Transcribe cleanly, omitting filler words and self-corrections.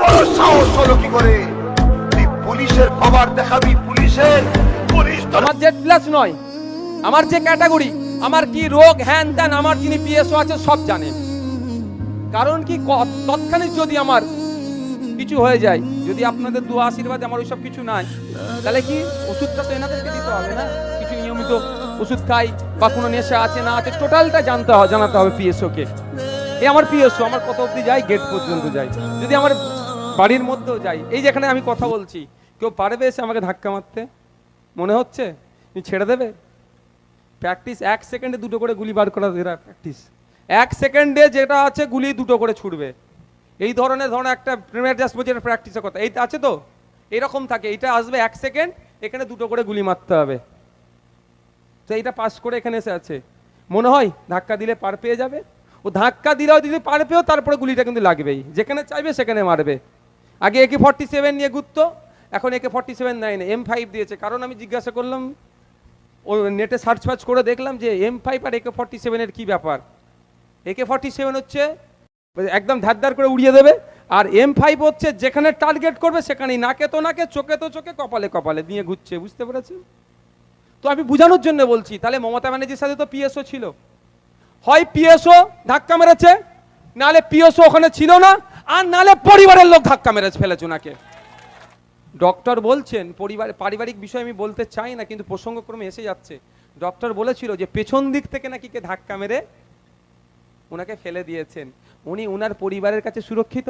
বড় সাহস হলো কি করে তুই পুলিশের পাওয়ার দেখাবি? পুলিশের পুলিশ তো আমার জেড প্লাস নয়, আমার যে ক্যাটাগরি, আমার কি রোগ হ্যান ত্যান, আমার যিনি পিএসও আছে সব জানেন। কারণ কি তৎক্ষণিক যদি আমার কিছু হয়ে যায়, যদি আপনাদের দোয়া আশীর্বাদে আমার ওইসব কিছু নাই, তাহলে কি ওষুধটা তো এনাদেরকে দিতে হবে না? কিছু নিয়মিত ওষুধ খাই বা কোনো নেশা আছে না আছে টোটালটা জানাতে হবে পিএসও কে। আমার পিএসও আমার কত অবধি যায়, গেট পর্যন্ত যাই, যদি আমার বাড়ির মধ্যেও যাই, এই যেখানে আমি কথা বলছি, কেউ পারবে এসে আমাকে ধাক্কা মারতে? মনে হচ্ছে তুমি ছেড়ে দেবে? প্র্যাকটিস 1 সেকেন্ডে 2টো করে গুলি বার করা, এরা প্র্যাকটিস 1 সেকেন্ডে যেটা আছে গুলি 2টো করে ছুটবে। এই ধরনের একটা প্রিমিয়ার জাস্ট বলছে প্র্যাকটিসের কথা, এইটা আছে তো এরকম থাকে, এইটা আসবে 1 সেকেন্ড, এখানে 2টো করে গুলি মারতে হবে। তো এইটা পাস করে এখানে এসে আছে, মনে হয় ধাক্কা দিলে পার পেয়ে যাবে। ও ধাক্কা দিলেও যদি পার পেয়েও তারপরে গুলিটা কিন্তু লাগবেই, যেখানে চাইবে সেখানে মারবে। আগে AK-47 নিয়ে ঘুরতো, এখন AK-47 নেয় না, M5 দিয়েছে। কারণ আমি জিজ্ঞাসা করলাম, ও নেটে সার্চ ফার্চ করে দেখলাম যে M5 আর AK-47 এর কি ব্যাপার। AK-47 হচ্ছে একদম ধারদার করে উড়িয়ে দেবে, আর M5 হচ্ছে যেখানে টার্গেট করবে সেখানেই নাকে তো নাকে, চোখে তো চোখে, কপালে কপালে নিয়ে ঘুরছে। বুঝতে পেরেছেন? তো আমি বোঝানোর জন্য বলছি, তাহলে মমতা ব্যানার্জির সাথে তো পিএসও ছিল, হয় পিএসও ধাক্কা মেরেছে, নালে পিএসও ওখানে ছিল না, আর নালে পরিবারের লোক ধাক্কা মেরে ফেলেছে ওনাকে। ডক্টর বলছেন, পারিবারিক বিষয় আমি বলতে চাই না, কিন্তু প্রসঙ্গক্রমে এসে যাচ্ছে। ডক্টর বলেছিল যে পেছন দিক থেকে নাকি কে ধাক্কা মেরে ওনাকে ফেলে দিয়েছেন। উনি ওনার পরিবারের কাছে সুরক্ষিত?